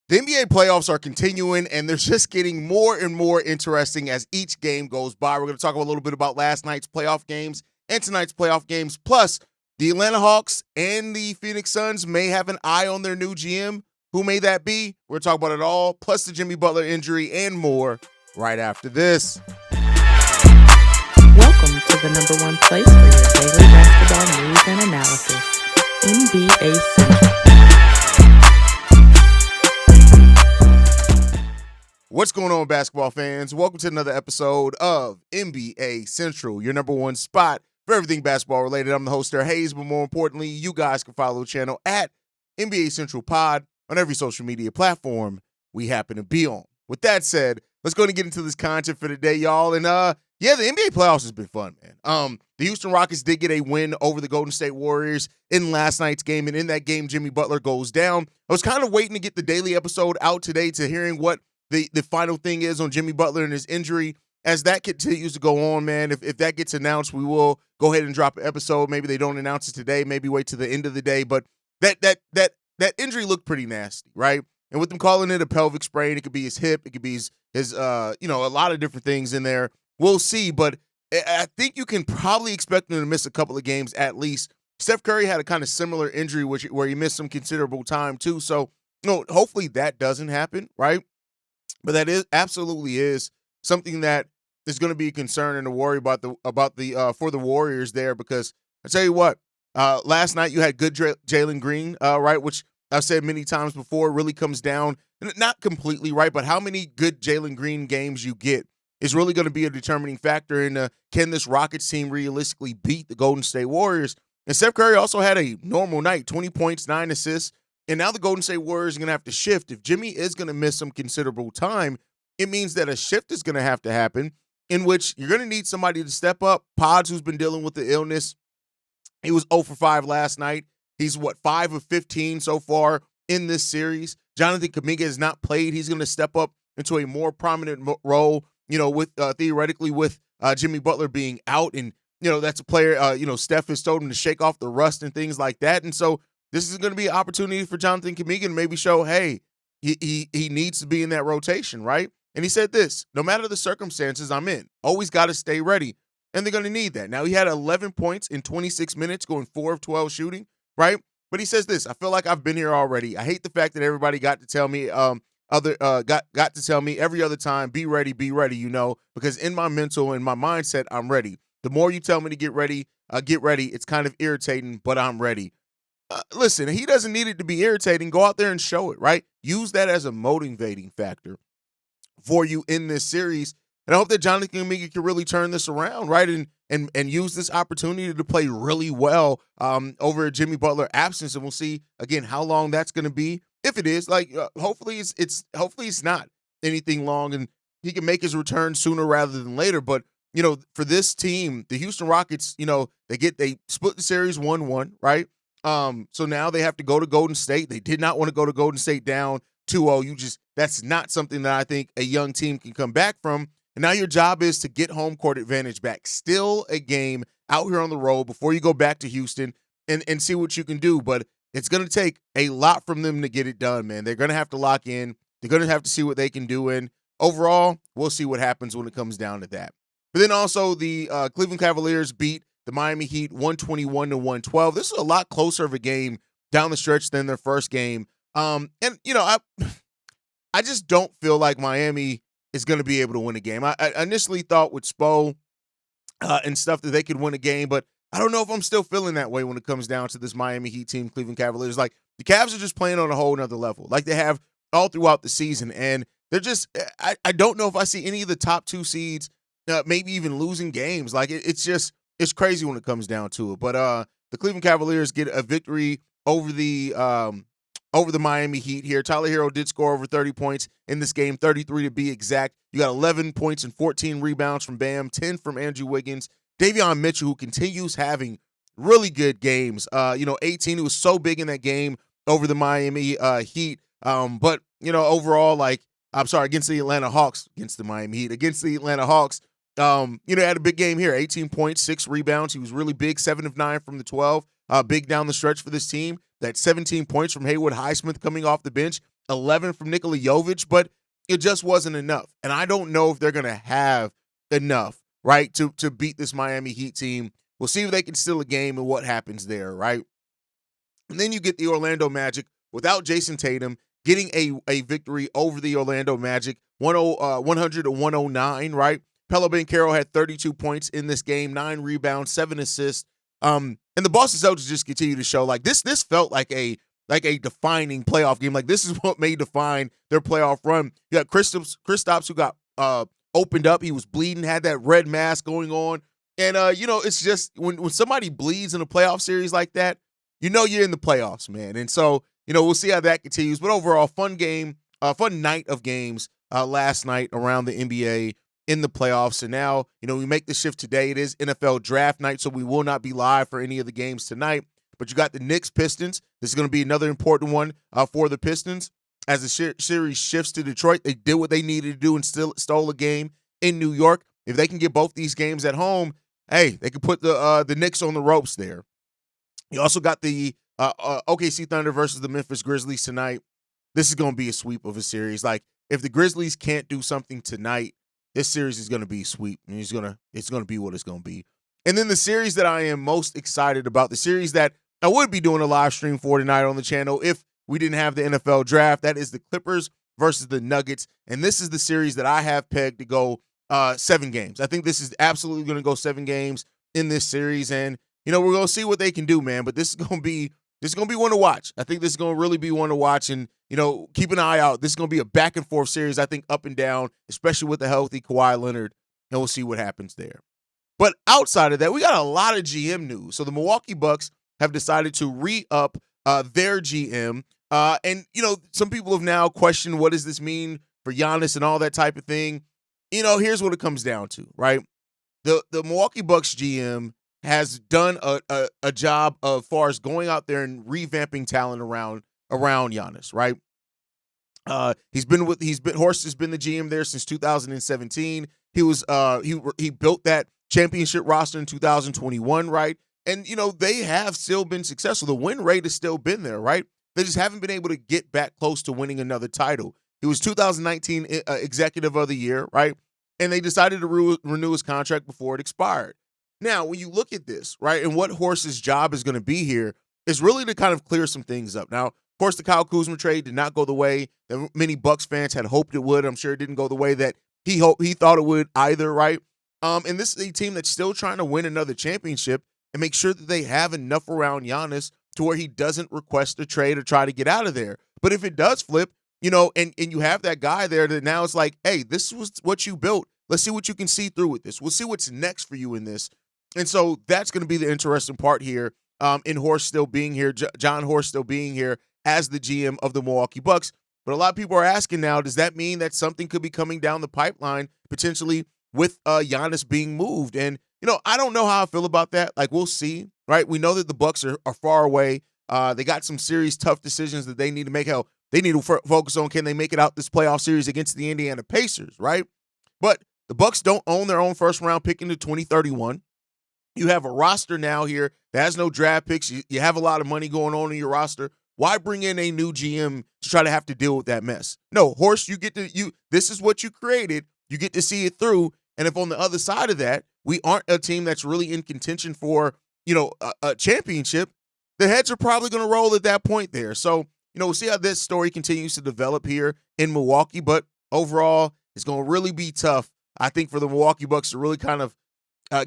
The NBA playoffs are continuing, and they're just getting more and more interesting as each game goes by. We're going to talk a little bit about last night's playoff games and tonight's playoff games. Plus, the Atlanta Hawks and the Phoenix Suns may have an eye on their new GM. Who may that be? We're talking about it all, plus the Jimmy Butler injury and more right after this. Welcome to the number one place for your daily basketball news and analysis, NBA Central. What's going on, basketball fans? Welcome to another episode of NBA Central, your number one spot for everything basketball related. I'm the host there, Hayes, but more importantly, you guys can follow the channel at NBA Central Pod on every social media platform we happen to be on. With that said, let's go and get into this content for today, y'all. And the NBA playoffs has been fun, man. The Houston Rockets did get a win over the Golden State Warriors in last night's game, and in that game, Jimmy Butler goes down. I was kind of waiting to get the daily episode out today to hearing what the final thing is on Jimmy Butler and his injury. As that continues to go on, man, if that gets announced, we will go ahead and drop an episode. Maybe they don't announce it today. Maybe wait to the end of the day. But that injury looked pretty nasty, right? And with them calling it a pelvic sprain, it could be his hip, it could be his a lot of different things in there. We'll see. But I think you can probably expect him to miss a couple of games at least. Steph Curry had a kind of similar injury where he missed some considerable time too. So, hopefully that doesn't happen, right? But that is absolutely something that is going to be a concern and a worry about for the Warriors there, because I tell you what, last night you had good Jalen Green, right, which I've said many times before really comes down, not completely, right, but how many good Jalen Green games you get is really going to be a determining factor in can this Rockets team realistically beat the Golden State Warriors. And Steph Curry also had a normal night, 20 points, 9 assists. And now the Golden State Warriors are going to have to shift. If Jimmy is going to miss some considerable time, it means that a shift is going to have to happen in which you're going to need somebody to step up. Pods, who's been dealing with the illness, he was 0 for 5 last night. He's, 5 of 15 so far in this series. Jonathan Kuminga has not played. He's going to step up into a more prominent role, with theoretically with Jimmy Butler being out. And, that's a player, Steph has told him to shake off the rust and things like that. And so this is going to be an opportunity for Jonathan Kuminga to maybe show, hey, he needs to be in that rotation, right? And he said this: no matter the circumstances I'm in, always got to stay ready. And they're going to need that. Now, he had 11 points in 26 minutes, going 4 of 12 shooting, right? But he says this: I feel like I've been here already. I hate the fact that everybody got to tell me got to tell me every other time, be ready, because in my mental and my mindset, I'm ready. The more you tell me to get ready. It's kind of irritating, but I'm ready. Listen, he doesn't need it to be irritating. Go out there and show it, right? Use that as a motivating factor for you in this series. And I hope that Jonathan Kuminga can really turn this around, right? And use this opportunity to play really well over Jimmy Butler absence. And we'll see, again, how long that's going to be. If it is, hopefully it's not anything long and he can make his return sooner rather than later. But, for this team, the Houston Rockets, they split the series 1-1, right? So now they have to go to Golden State. They did not want to go to Golden State down 2-0. That's not something that I think a young team can come back from. And now your job is to get home court advantage back. Still a game out here on the road before you go back to Houston and see what you can do. But it's going to take a lot from them to get it done, man. They're going to have to lock in. They're going to have to see what they can do. And overall, we'll see what happens when it comes down to that. But then also the Cleveland Cavaliers beat the Miami Heat 121-112. This is a lot closer of a game down the stretch than their first game. I just don't feel like Miami is going to be able to win a game. I initially thought with Spo and stuff that they could win a game, but I don't know if I'm still feeling that way when it comes down to this Miami Heat team, Cleveland Cavaliers. Like, the Cavs are just playing on a whole nother level, like they have all throughout the season. And they're just, I don't know if I see any of the top 2 seeds maybe even losing games. Like, it's crazy when it comes down to it. But the Cleveland Cavaliers get a victory over the Miami Heat here. Tyler Hero did score over 30 points in this game, 33 to be exact. You got 11 points and 14 rebounds from Bam, 10 from Andrew Wiggins. Davion Mitchell, who continues having really good games. 18, he was so big in that game over the Miami Heat. But, overall, against the Atlanta Hawks, against the Miami Heat, against the Atlanta Hawks, had a big game here, 18 points, 6 rebounds. He was really big, 7 of 9 from the 12, big down the stretch for this team. That 17 points from Haywood Highsmith coming off the bench. 11 from Nikola Jovic, but it just wasn't enough. And I don't know if they're going to have enough, right, to beat this Miami Heat team. We'll see if they can steal a game and what happens there, right? And then you get the Orlando Magic without Jason Tatum getting a victory over the Orlando Magic, 100 to 109, right? Paolo Banchero had 32 points in this game, 9 rebounds, 7 assists. And the Boston Celtics just continue to show like this felt like a defining playoff game. Like this is what may define their playoff run. You got Kristaps who got opened up. He was bleeding, had that red mask going on. And it's just when somebody bleeds in a playoff series like that, you're in the playoffs, man. And so, we'll see how that continues. But overall, fun game, fun night of games last night around the NBA in the playoffs. And now, we make the shift today. It is NFL draft night, so we will not be live for any of the games tonight. But you got the Knicks Pistons. This is going to be another important one for the Pistons. As the series shifts to Detroit, they did what they needed to do and still stole a game in New York. If they can get both these games at home, hey, they can put the Knicks on the ropes there. You also got the OKC Thunder versus the Memphis Grizzlies tonight. This is going to be a sweep of a series. Like, if the Grizzlies can't do something tonight, this series is going to be a sweep. And it's going to be what it's going to be. And then the series that I am most excited about, the series that I would be doing a live stream for tonight on the channel if we didn't have the NFL draft, that is the Clippers versus the Nuggets. And this is the series that I have pegged to go 7 games. I think this is absolutely going to go 7 games in this series. And, we're going to see what they can do, man. But this is going to be one to watch. I think this is going to really be one to watch. And, keep an eye out. This is going to be a back and forth series, I think, up and down, especially with the healthy Kawhi Leonard. And we'll see what happens there. But outside of that, we got a lot of GM news. So the Milwaukee Bucks have decided to re-up their GM. And, some people have now questioned what does this mean for Giannis and all that type of thing. Here's what it comes down to, right? The Milwaukee Bucks GM has done a job of far as going out there and revamping talent around Giannis, right? Horst has been the GM there since 2017. He was he built that championship roster in 2021, right? And they have still been successful. The win rate has still been there, right? They just haven't been able to get back close to winning another title. He was 2019 Executive of the Year, right? And they decided to renew his contract before it expired. Now, when you look at this, right, and what Horst's job is going to be here is really to kind of clear some things up. Now, of course, the Kyle Kuzma trade did not go the way that many Bucks fans had hoped it would. I'm sure it didn't go the way that he thought it would either, right? And this is a team that's still trying to win another championship and make sure that they have enough around Giannis to where he doesn't request a trade or try to get out of there. But if it does flip, and you have that guy there that now it's like, hey, this was what you built. Let's see what you can see through with this. We'll see what's next for you in this. And so that's going to be the interesting part here in Horst still being here, John Horst still being here as the GM of the Milwaukee Bucks. But a lot of people are asking now, does that mean that something could be coming down the pipeline potentially with Giannis being moved? And, I don't know how I feel about that. Like, we'll see, right? We know that the Bucks are far away. They got some serious tough decisions that they need to make. Hell, they need to focus on, can they make it out this playoff series against the Indiana Pacers, right? But the Bucks don't own their own first-round pick into 2031. You have a roster now here that has no draft picks. You have a lot of money going on in your roster. Why bring in a new GM to try to have to deal with that mess? No, Horst, this is what you created. You get to see it through. And if on the other side of that, we aren't a team that's really in contention for, a championship, the heads are probably going to roll at that point there. So, we'll see how this story continues to develop here in Milwaukee. But overall, it's going to really be tough, I think, for the Milwaukee Bucks to really kind of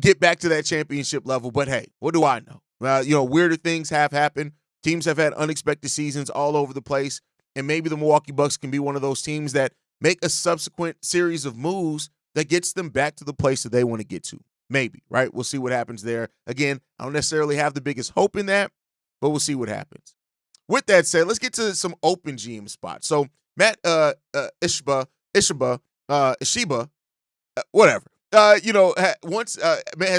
get back to that championship level. But hey, what do I know? Weirder things have happened. Teams have had unexpected seasons all over the place. And maybe the Milwaukee Bucks can be one of those teams that make a subsequent series of moves that gets them back to the place that they want to get to. Maybe, right? We'll see what happens there. Again, I don't necessarily have the biggest hope in that, but we'll see what happens. With that said, let's get to some open GM spots. So Matt Ishiba, whatever. Has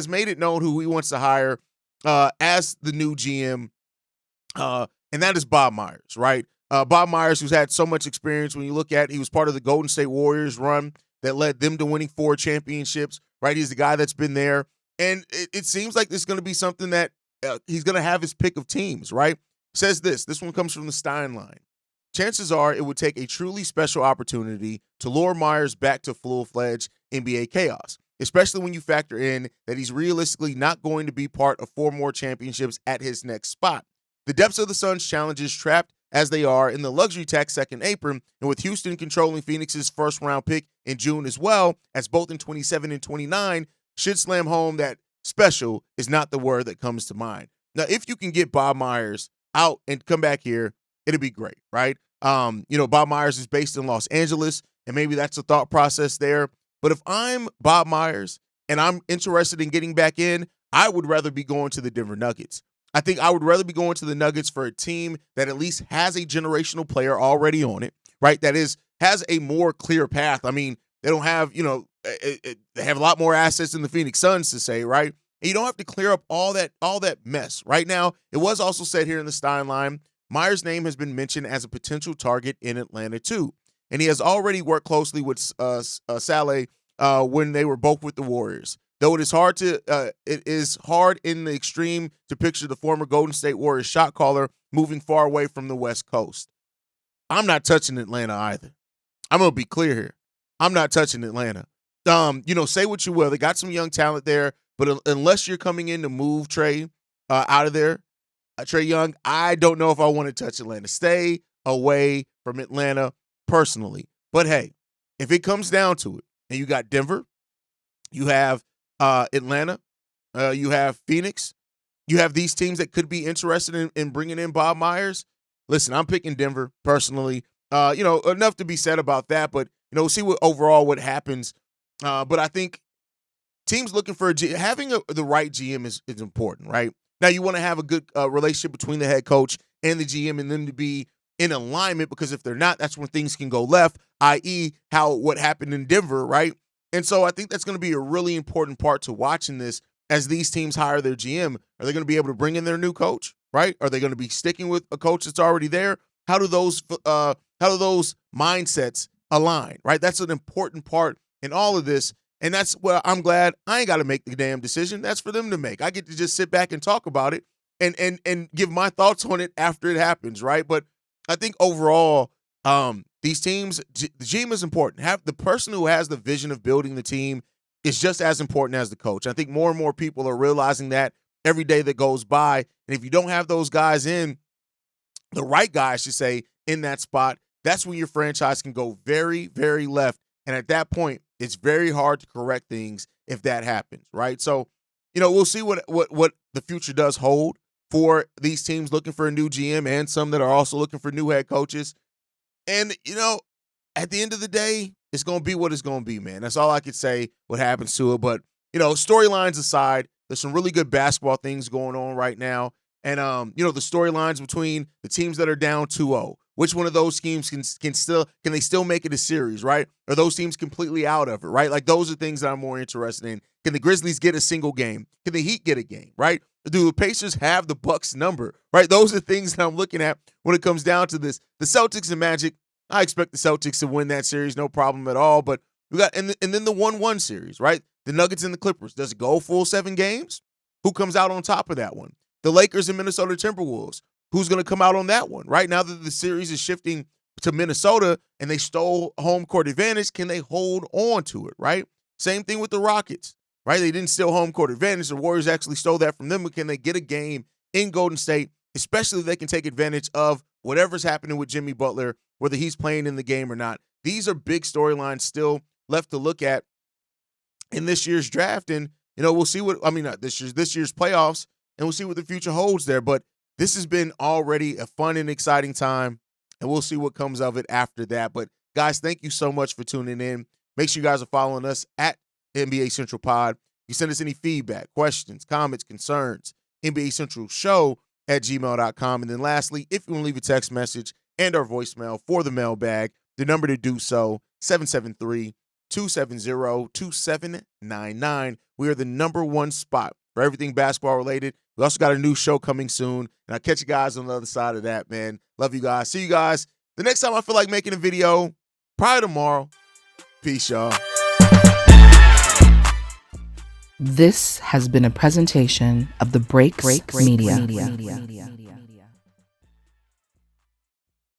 made it known who he wants to hire as the new GM, and that is Bob Myers, right? Bob Myers, who's had so much experience. When you look at, he was part of the Golden State Warriors run that led them to winning 4 championships, right? He's the guy that's been there, and it seems like this is going to be something that he's going to have his pick of teams, right? Says this one comes from the Stein line. chances are it would take a truly special opportunity to lure Myers back to full-fledged NBA chaos, especially when you factor in that he's realistically not going to be part of 4 more championships at his next spot. The depths of the Suns' challenges, trapped as they are in the luxury tax second apron, and with Houston controlling Phoenix's first-round pick in June as well, as both in 27 and 29, should slam home that special is not the word that comes to mind. Now, if you can get Bob Myers out and come back here, it'd be great, right? Bob Myers is based in Los Angeles, and maybe that's a thought process there. But if I'm Bob Myers and I'm interested in getting back in, I would rather be going to the Denver Nuggets. I think I would rather be going to the Nuggets for a team that at least has a generational player already on it, right? That has a more clear path. I mean, they don't have, they have a lot more assets than the Phoenix Suns to say, right? And you don't have to clear up all that mess. Right now, it was also said here in the Stein line, Myers' name has been mentioned as a potential target in Atlanta too. And he has already worked closely with Saleh when they were both with the Warriors. Though it is hard in the extreme to picture the former Golden State Warriors shot caller moving far away from the West Coast. I'm not touching Atlanta either. I'm going to be clear here. I'm not touching Atlanta. Say what you will. They got some young talent there, but unless you're coming in to move Trey out of there, Trey Young, I don't know if I want to touch Atlanta. Stay away from Atlanta personally. But hey, if it comes down to it, and you got Denver, you have Atlanta, you have Phoenix, you have these teams that could be interested in bringing in Bob Myers. Listen, I'm picking Denver personally. Enough to be said about that, but we'll see what happens. But I think teams looking for having the right GM is important, right? Now you want to have a good relationship between the head coach and the GM, and them to be in alignment, because if they're not, that's when things can go left, i.e. what happened in Denver, right? And so I think that's going to be a really important part to watching this as these teams hire their GM. Are they going to be able to bring in their new coach, right? Are they going to be sticking with a coach that's already there? How do those mindsets align, right? That's an important part in all of this. And that's where I'm glad I ain't got to make the damn decision. That's for them to make. I get to just sit back and talk about it and give my thoughts on it after it happens, right? But I think overall, these teams, the GM is important. Have the person who has the vision of building the team is just as important as the coach. I think more and more people are realizing that every day that goes by. And if you don't have those guys in, the right guys, I should say, in that spot, that's when your franchise can go very, very left. And at that point, it's very hard to correct things if that happens, right? So, we'll see what the future does hold for these teams looking for a new GM, and some that are also looking for new head coaches. And, at the end of the day, it's going to be what it's going to be, man. That's all I could say what happens to it. But, storylines aside, there's some really good basketball things going on right now. And, the storylines between the teams that are down 2-0, which one of those teams can they still make it a series, right? Are those teams completely out of it, right? Like, those are things that I'm more interested in. Can the Grizzlies get a single game? Can the Heat get a game, right? Do the Pacers have the Bucks number, right? Those are things that I'm looking at when it comes down to this. The Celtics and Magic, I expect the Celtics to win that series, no problem at all. But we got and then the 1-1 series, right? The Nuggets and the Clippers. Does it go full 7 games? Who comes out on top of that one? The Lakers and Minnesota Timberwolves. Who's going to come out on that one, right? Now that the series is shifting to Minnesota and they stole home court advantage, can they hold on to it, right? Same thing with the Rockets, right? They didn't steal home court advantage. The Warriors actually stole that from them. But can they get a game in Golden State, especially if they can take advantage of whatever's happening with Jimmy Butler, whether he's playing in the game or not? These are big storylines still left to look at in this year's draft. And, we'll see this year's playoffs, and we'll see what the future holds there. But this has been already a fun and exciting time, and we'll see what comes of it after that. But, guys, thank you so much for tuning in. Make sure you guys are following us at NBA Central Pod. You send us any feedback, questions, comments, concerns, NBA Central Show at gmail.com. And then lastly, if you want to leave a text message and our voicemail for the mailbag, the number to do so, 773-270-2799. We are the number one spot for everything basketball related. We also got a new show coming soon, and I'll catch you guys on the other side of that, man. Love you guys. See you guys the next time I feel like making a video, probably tomorrow. Peace, y'all. This has been a presentation of the Breaks Media.